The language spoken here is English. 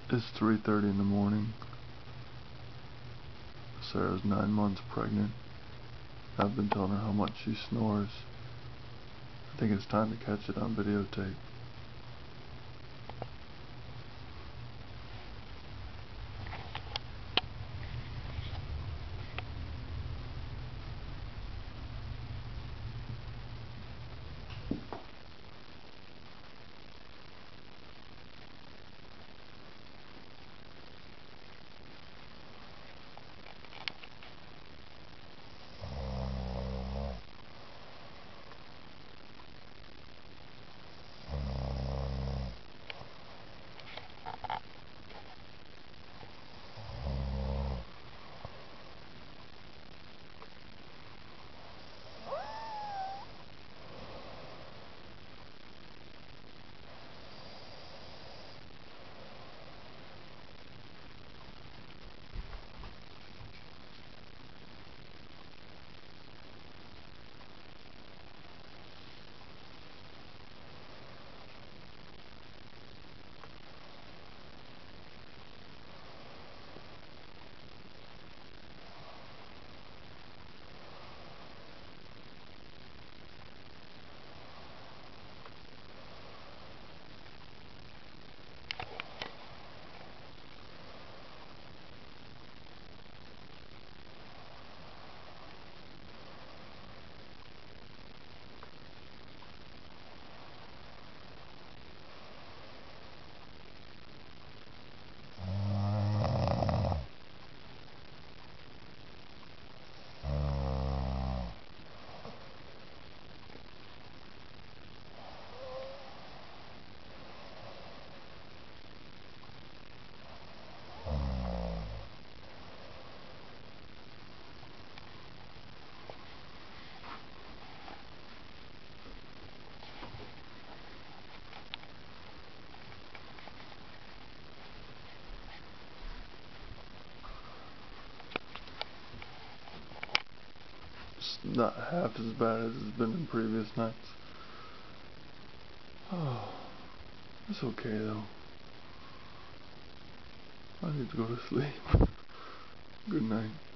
It's 3:30 in the morning. Sarah's 9 months pregnant. I've been telling her how much she snores. I think it's time to catch it on videotape. It's not half as bad as it's been in previous nights. Oh, it's okay though. I need to go to sleep. Good night.